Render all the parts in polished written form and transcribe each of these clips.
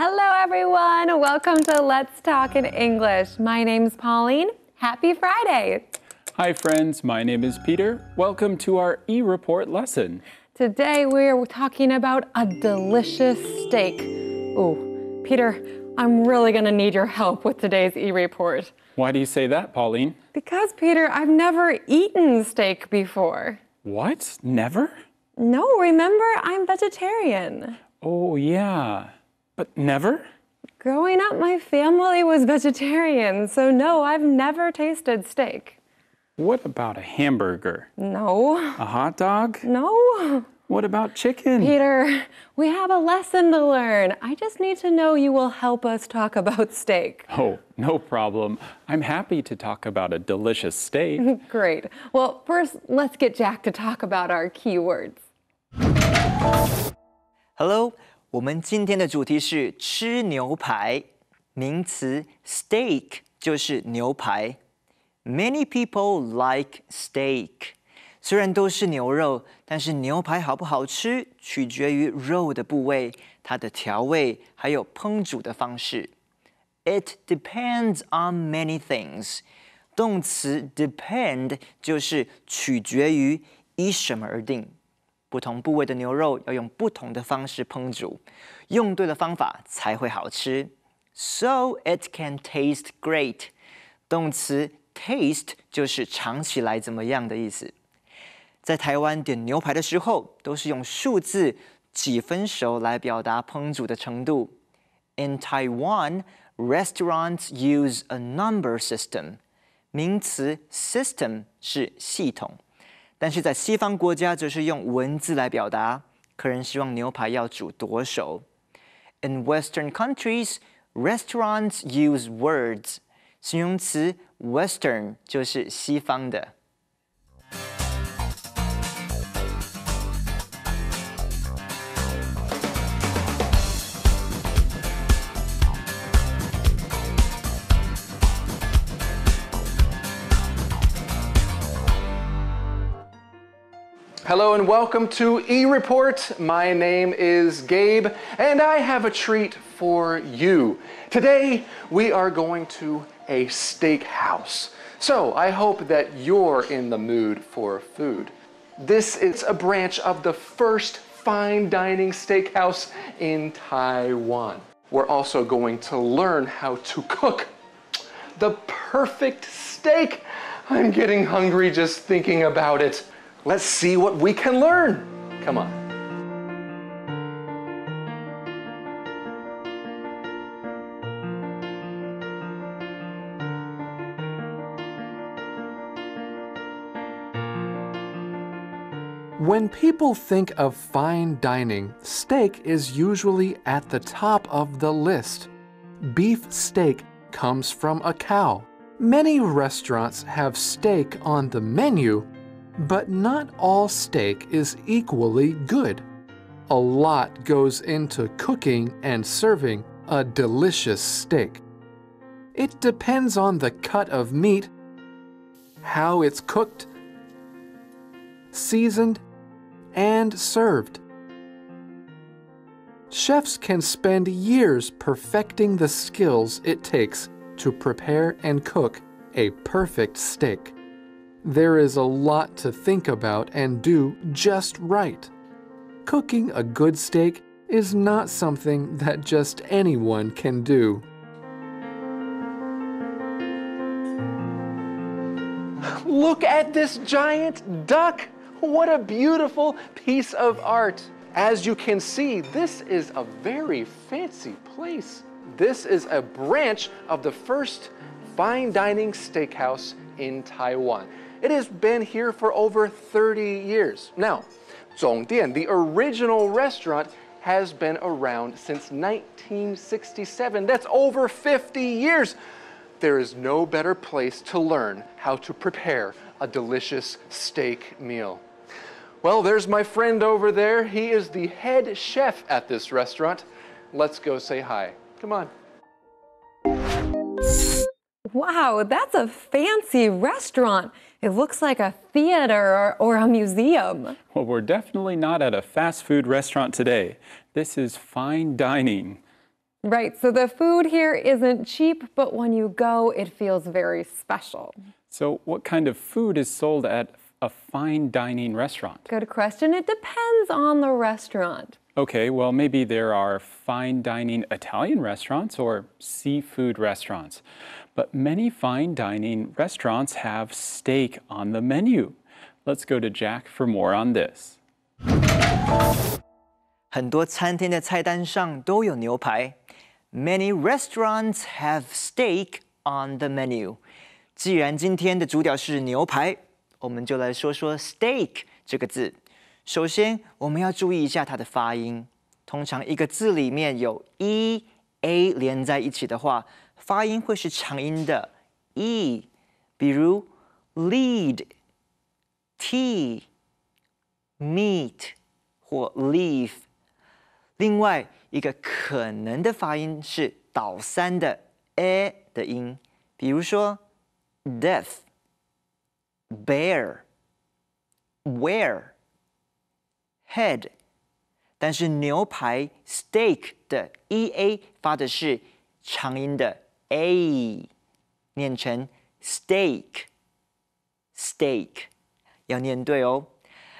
Hello, everyone. Welcome to Let's Talk in English. My name's Pauline. Happy Friday. Hi, friends. My name is Peter. Welcome to our e-report lesson. Today, we're talking about a delicious steak. Ooh, Peter, I'm really going to need your help with today's e-report. Why do you say that, Pauline? Because, Peter, I've never eaten steak before. What? Never? No, remember, I'm vegetarian. Oh, yeah. But never? Growing up, my family was vegetarian, so no, I've never tasted steak. What about a hamburger? No. A hot dog? No. What about chicken? Peter, we have a lesson to learn. I just need to know you will help us talk about steak. Oh, no problem. I'm happy to talk about a delicious steak. Great. Well, first, let's get Jack to talk about our keywords. Hello, 我们今天的主题是吃牛排，名词 steak 就是牛排。Many people like steak. 虽然都是牛肉，但是牛排好不好吃，取决于肉的部位、它的调味，还有烹煮的方式。It depends on many things. 动词 depend 就是取决于，依什么而定。不同部位的牛肉要用不同的方式烹煮，用对了方法才会好吃。So it can taste great. 动词 taste 就是尝起来怎么样的意思。在台湾点牛排的时候，都是用数字几分熟来表达烹煮的程度。In Taiwan, restaurants use a number system. 名词 system 是系统。但是在西方国家则是用文字来表达，客人希望牛排要煮多熟。In Western countries, restaurants use words. 形容词 Western 就是西方的。Hello and welcome to E-Report. My name is Gabe and I have a treat for you. Today we are going to a steakhouse. So I hope that you're in the mood for food. This is a branch of the first fine dining steakhouse in Taiwan. We're also going to learn how to cook the perfect steak. I'm getting hungry just thinking about it. Let's see what we can learn. Come on. When people think of fine dining, steak is usually at the top of the list. Beef steak comes from a cow. Many restaurants have steak on the menu, but not all steak is equally good. A lot goes into cooking and serving a delicious steak. It depends on the cut of meat, how it's cooked, seasoned, and served. Chefs can spend years perfecting the skills it takes to prepare and cook a perfect steak. There is a lot to think about and do just right. Cooking a good steak is not something that just anyone can do. Look at this giant duck. What a beautiful piece of art. As you can see, this is a very fancy place. This is a branch of the first fine dining steakhouse in Taiwan. It has been here for over 30 years. Now, Zhongdian, the original restaurant, has been around since 1967. That's over 50 years. There is no better place to learn how to prepare a delicious steak meal. Well, there's my friend over there. He is the head chef at this restaurant. Let's go say hi. Come on. Wow, that's a fancy restaurant. It looks like a theater or a museum. Well, we're definitely not at a fast food restaurant today. This is fine dining. Right, so the food here isn't cheap, but when you go, it feels very special. So what kind of food is sold at a fine dining restaurant? Good question. It depends on the restaurant. Okay, well, maybe there are fine dining Italian restaurants or seafood restaurants. But many fine dining restaurants have steak on the menu. Let's go to Jack for more on this. 很多餐厅的菜单上都有牛排。Many restaurants have steak on the menu. 既然今天的主角是牛排，我们就来说说 steak 这个字。首先，我们要注意一下它的发音。通常一个字里面有 a 连在一起的话，发音会是长音的 e， 比如 lead、tea、meat 或 leaf。另外一个可能的发音是倒三的 a 的音，比如说 death、bear、where、head。但是牛排 steak 的 ea 发的是长音的 a， 念成 steak， 要念对哦。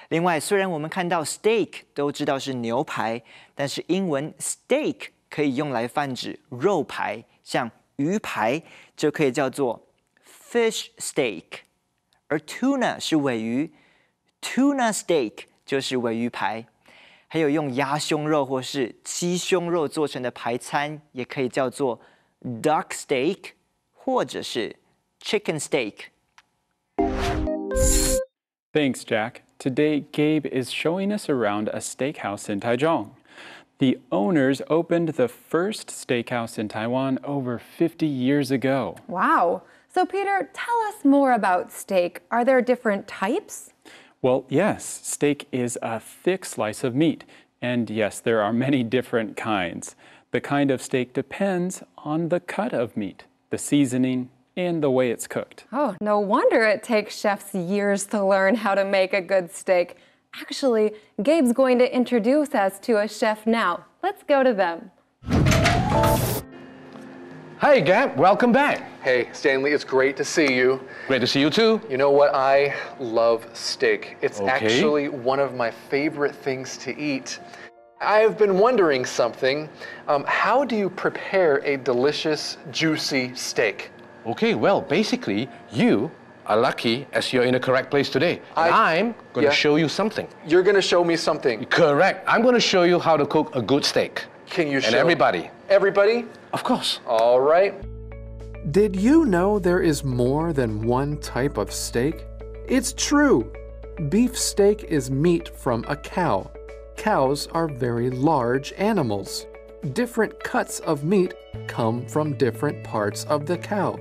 另外，虽然我们看到 steak 都知道是牛排，但是英文 steak 可以用来泛指肉排，像鱼排就可以叫做 fish steak， 而 tuna 是尾鱼 ，tuna steak 就是尾鱼排。还有用鸭胸肉或是鸡胸肉做成的排餐，也可以叫做 duck steak 或者是 chicken steak。Thanks, Jack. Today, Gabe is showing us around a steakhouse in Taichung. The owners opened the first steakhouse in Taiwan over 50 years ago. Wow. So, Peter, tell us more about steak. Are there different types? Well, yes, steak is a thick slice of meat. And yes, there are many different kinds. The kind of steak depends on the cut of meat, the seasoning, and the way it's cooked. Oh, no wonder it takes chefs years to learn how to make a good steak. Actually, Gabe's going to introduce us to a chef now. Let's go to them. Hi, Gab. Welcome back. Hey, Stanley, it's great to see you. Great to see you too. You know what? I love steak. It's Okay. actually one of my favorite things to eat. I've been wondering something. How do you prepare a delicious, juicy steak? Okay, well, basically, you are lucky as you're in the correct place today. And I'm going Yeah. to show you something. You're going to show me something. Correct. I'm going to show you how to cook a good steak. Can you show And everybody. Everybody? Of course. All right. Did you know there is more than one type of steak? It's true. Beef steak is meat from a cow. Cows are very large animals. Different cuts of meat come from different parts of the cow.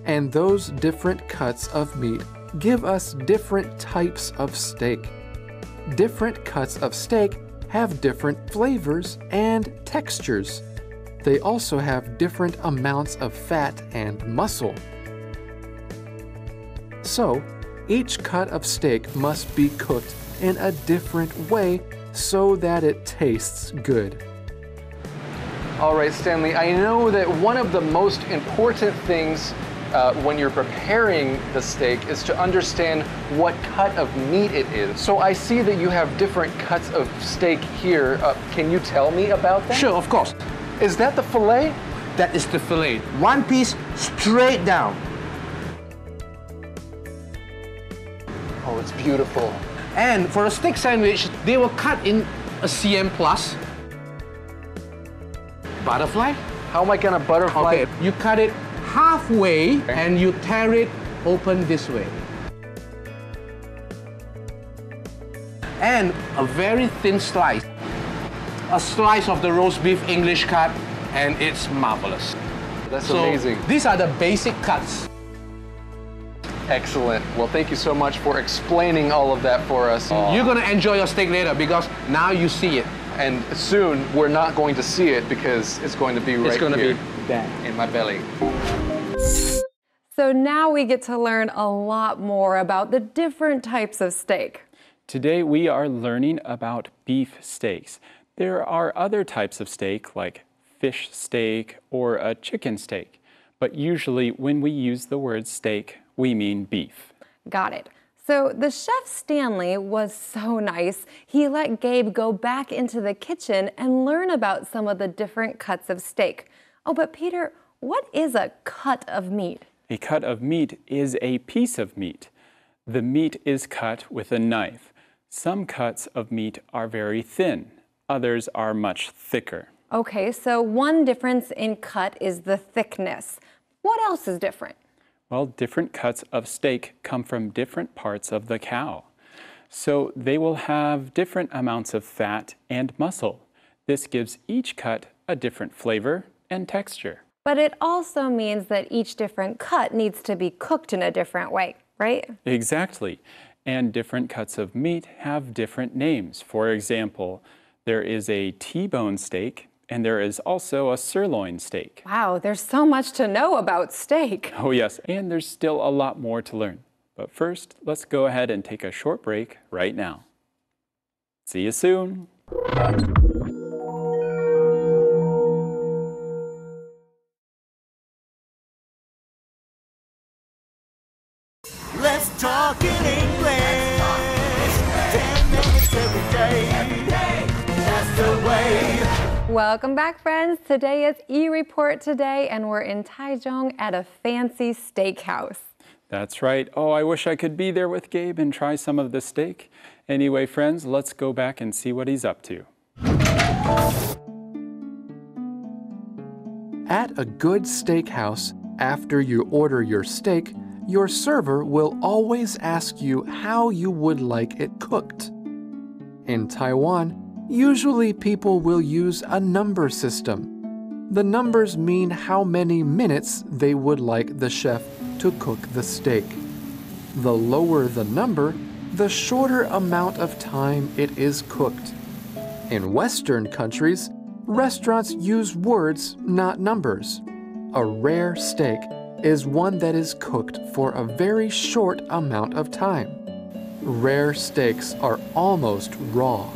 And those different cuts of meat give us different types of steak. Different cuts of steak have different flavors and textures. They also have different amounts of fat and muscle. So, each cut of steak must be cooked in a different way so that it tastes good. All right, Stanley, I know that one of the most important things when you're preparing the steak is to understand what cut of meat it is. So I see that you have different cuts of steak here. Can you tell me about that? Sure, of course. Is that the fillet? That is the fillet. One piece straight down. Oh, it's beautiful. And for a steak sandwich, they will cut in a cm plus. Butterfly. How am I gonna butterfly? Okay, you cut it halfway and you tear it open this way. And a very thin slice. A slice of the roast beef English cut, and it's marvelous. That's So amazing. these are the basic cuts. Excellent. Well, thank you so much for explaining all of that for us. You're gonna enjoy your steak later because now you see it. And soon we're not going to see it because it's going to be right It's gonna here be that in my belly. So now we get to learn a lot more about the different types of steak. Today, we are learning about beef steaks. There are other types of steak like fish steak or a chicken steak. But usually when we use the word steak, we mean beef. Got it. So the chef Stanley was so nice. He let Gabe go back into the kitchen and learn about some of the different cuts of steak. Oh, but Peter, what is a cut of meat? A cut of meat is a piece of meat. The meat is cut with a knife. Some cuts of meat are very thin. Others are much thicker. Okay, so one difference in cut is the thickness. What else is different? Well, different cuts of steak come from different parts of the cow. So they will have different amounts of fat and muscle. This gives each cut a different flavor and texture. But it also means that each different cut needs to be cooked in a different way, right? Exactly. And different cuts of meat have different names. For example, there is a T-bone steak, and there is also a sirloin steak. Wow, there's so much to know about steak. Oh yes, and there's still a lot more to learn. But first, let's go ahead and take a short break right now. See you soon. Let's talk in English. 10 minutes every day. That's the way. Welcome back, friends. Today is E-Report Today, and we're in Taichung at a fancy steakhouse. That's right. Oh, I wish I could be there with Gabe and try some of the steak. Anyway, friends, let's go back and see what he's up to. At a good steakhouse, after you order your steak, your server will always ask you how you would like it cooked. In Taiwan, usually people will use a number system. The numbers mean how many minutes they would like the chef to cook the steak. The lower the number, the shorter amount of time it is cooked. In Western countries, restaurants use words, not numbers. A rare steak is one that is cooked for a very short amount of time. Rare steaks are almost raw.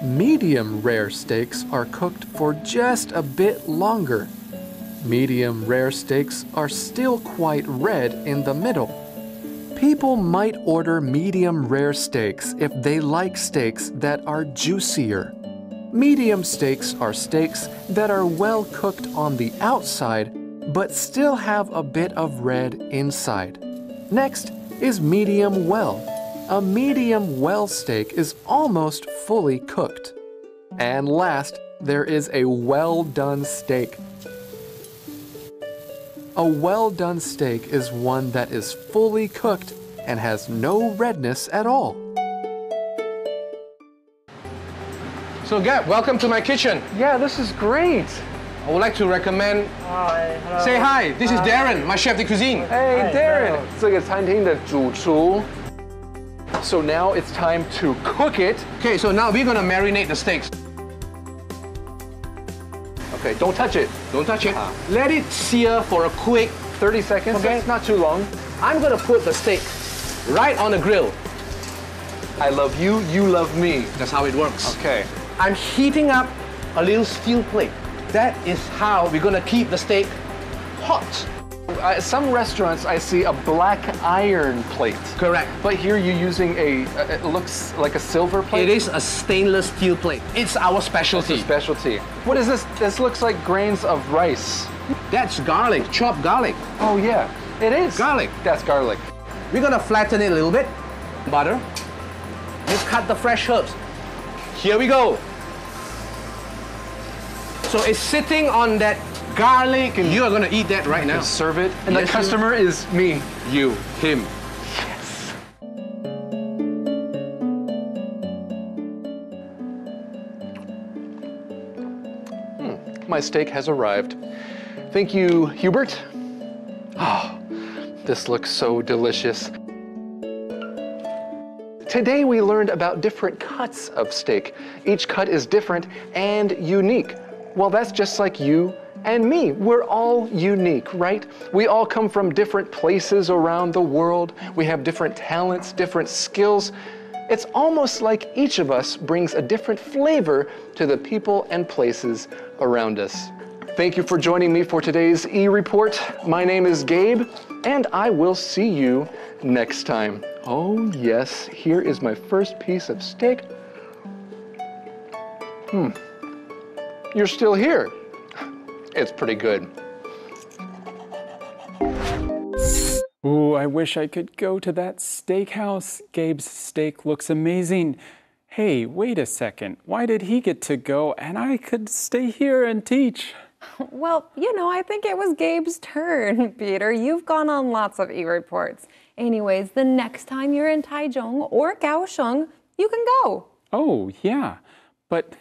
Medium rare steaks are cooked for just a bit longer. Medium rare steaks are still quite red in the middle. People might order medium rare steaks if they like steaks that are juicier. Medium steaks are steaks that are well cooked on the outside but still have a bit of red inside. Next is medium well. A medium well steak is almost fully cooked. And last, there is a well-done steak. A well-done steak is one that is fully cooked and has no redness at all. So Gab, welcome to my kitchen. Yeah, this is great. I would like to recommend. Hi, hello. Say hi. This is Darren, my chef de cuisine. Hey, Hi, Darren. hello. 这个餐厅的主厨. So now it's time to cook it. Okay, so now we're gonna marinate the steaks. Okay, don't touch it. Don't touch it. Let it sear for a quick 30 seconds. Okay. That's not too long. I'm gonna put the steak right on the grill. I love you, you love me. That's how it works. Okay. I'm heating up a little steel plate. That is how we're gonna keep the steak hot. At some restaurants, I see a black iron plate. Correct. But here you're using it looks like a silver plate. It is a stainless steel plate. It's our It's specialty. a specialty. What is this? This looks like grains of rice. That's garlic, chopped garlic. Oh yeah, it is. Garlic. That's garlic. We're gonna flatten it a little bit. Butter. Let's cut the fresh herbs. Here we go. So it's sitting on that garlic, and you are gonna eat that right now. Serve it. And Yes, the customer is me. You, him. Yes. My steak has arrived. Thank you, Hubert. Oh, this looks so delicious. Today we learned about different cuts of steak. Each cut is different and unique. Well, that's just like you and me. We're all unique, right? We all come from different places around the world. We have different talents, different skills. It's almost like each of us brings a different flavor to the people and places around us. Thank you for joining me for today's e-report. My name is Gabe, and I will see you next time. Oh yes, here is my first piece of steak. You're still here. It's pretty good. Ooh, I wish I could go to that steakhouse. Gabe's steak looks amazing. Hey, wait a second. Why did he get to go and I could stay here and teach? Well, I think it was Gabe's turn, Peter. You've gone on lots of e-reports. Anyways, the next time you're in Taichung or Kaohsiung, you can go. Oh, yeah, but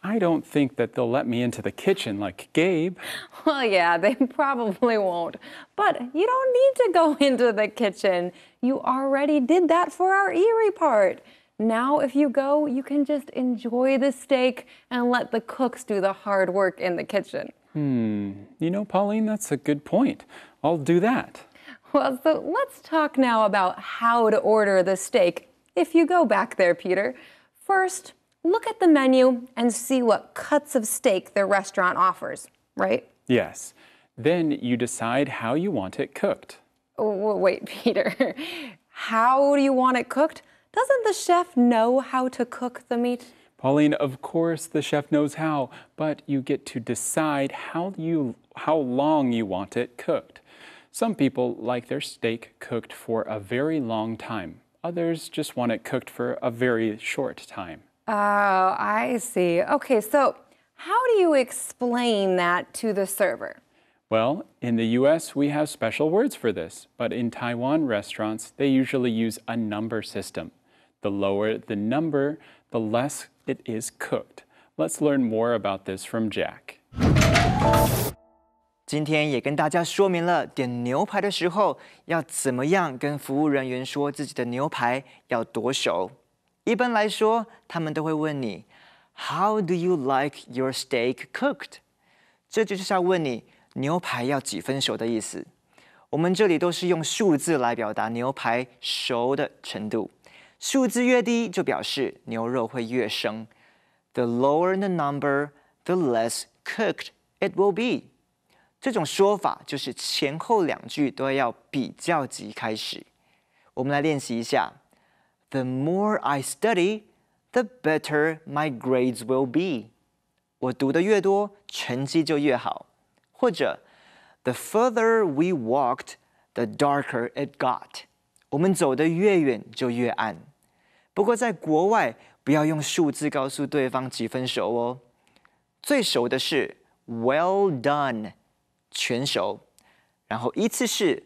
I don't think that they'll let me into the kitchen like Gabe. Well, yeah, they probably won't. But you don't need to go into the kitchen. You already did that for our e-report. Now, if you go, you can just enjoy the steak and let the cooks do the hard work in the kitchen. Pauline, that's a good point. I'll do that. Well, so let's talk now about how to order the steak if you go back there, Peter. First, look at the menu and see what cuts of steak the restaurant offers, right? Yes. Then you decide how you want it cooked. Oh, wait, Peter. How do you want it cooked? Doesn't the chef know how to cook the meat? Pauline, of course the chef knows how, but you get to decide how long you want it cooked. Some people like their steak cooked for a very long time. Others just want it cooked for a very short time. Oh, I see. Okay, so how do you explain that to the server? Well, in the US, we have special words for this, but in Taiwan restaurants, they usually use a number system. The lower the number, the less it is cooked. Let's learn more about this from Jack. 今天也跟大家说明了点牛排的时候要怎么样跟服务人员说自己的牛排要多熟。一般来说，他们都会问你 How do you like your steak cooked？ 这就是要问你牛排要几分熟的意思。我们这里都是用数字来表达牛排熟的程度。数字越低，就表示牛肉会越生。The lower the number, the less cooked it will be. 这种说法就是前后两句都要比较级开始。我们来练习一下。The more I study, the better my grades will be. 我读的越多，成绩就越好。或者 The further we walked, the darker it got. 我们走得越远就越暗。不过在国外，不要用数字告诉对方几分熟哦。最熟的是 well done， 全熟。然后依次是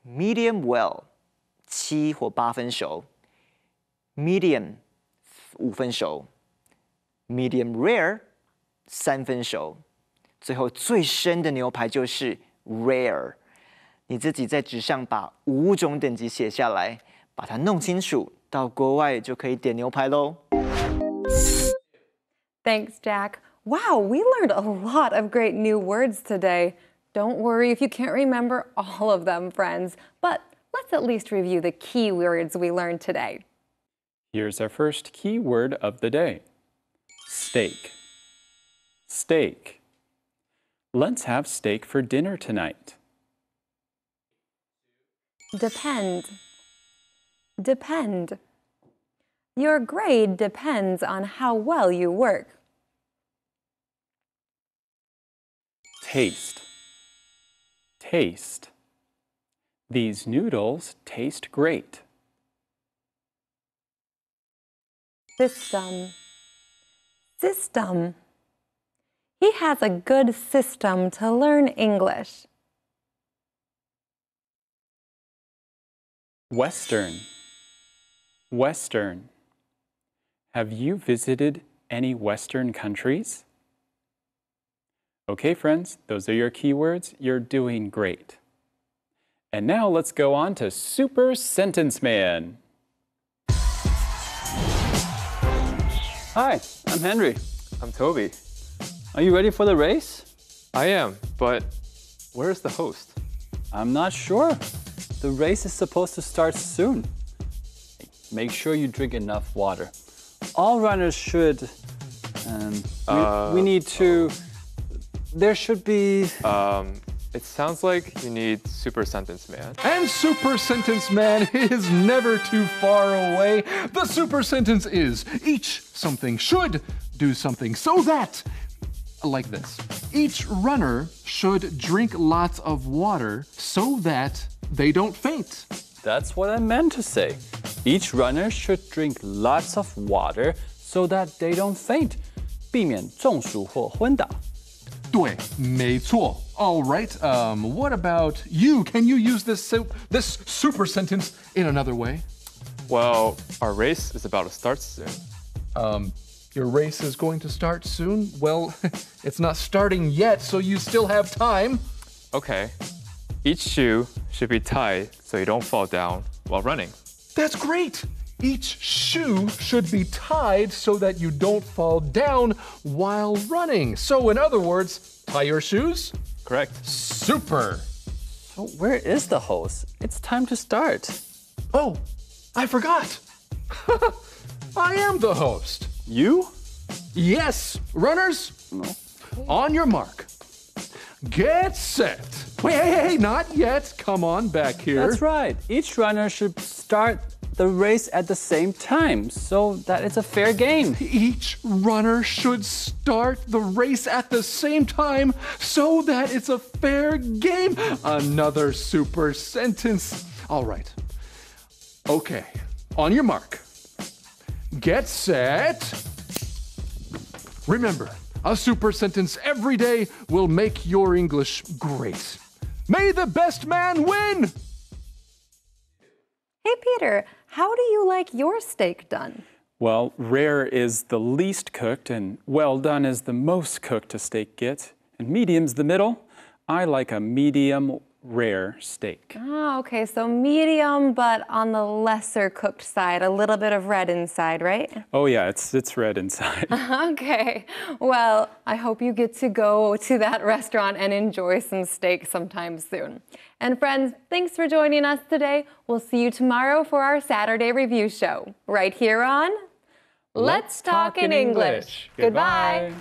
medium well， 7或8分熟。medium 5分熟。medium rare 3分熟。最后最深的牛排就是 rare。你自己在纸上把5种等级写下来，把它弄清楚。到国外就可以点牛排咯。Thanks, Jack. Wow, we learned a lot of great new words today. Don't worry if you can't remember all of them, friends, but let's at least review the key words we learned today. Here's our first key word of the day. Steak. Steak. Let's have steak for dinner tonight. Depend. Depend. Your grade depends on how well you work. Taste. Taste. These noodles taste great. System. System. He has a good system to learn English. Western. Western. Have you visited any Western countries? Okay, friends, those are your keywords. You're doing great. And now let's go on to Super Sentence Man. Hi, I'm Henry. I'm Toby. Are you ready for the race? I am, but where's the host? I'm not sure. The race is supposed to start soon. make sure you drink enough water. All runners should. We need to. There should be. It sounds like you need Super Sentence Man. And Super Sentence Man is never too far away. The Super Sentence is each something should do something so that, like this, each runner should drink lots of water so that they don't faint. That's what I meant to say. Each runner should drink lots of water so that they don't faint. 避免中暑或昏倒。对，没错。All right, what about you? Can you use this super sentence in another way? Well, our race is about to start soon. Your race is going to start soon? Well, it's not starting yet, so you still have time. Okay. Each shoe should be tied so you don't fall down while running. That's great. Each shoe should be tied so that you don't fall down while running. So in other words, tie your shoes. Correct. Super. So where is the hose? It's time to start. Oh, I forgot. I am the host. You? Yes, runners. On your mark. Get set. Wait, hey, not yet. Come on back here. That's right. Each runner should start the race at the same time so that it's a fair game. Each runner should start the race at the same time so that it's a fair game. Another super sentence. All right. Okay. On your mark. Get set. Remember, a super sentence every day will make your English great. May the best man win! Hey, Peter, how do you like your steak done? Well, rare is the least cooked, and well done is the most cooked a steak gets. And medium's the middle. I like a medium rare steak. Ah, okay, so medium, but on the lesser cooked side, a little bit of red inside, right? Oh yeah, it's red inside. Okay, well, I hope you get to go to that restaurant and enjoy some steak sometime soon. And friends, thanks for joining us today. We'll see you tomorrow for our Saturday review show, right here on Let's Talk in English. Goodbye.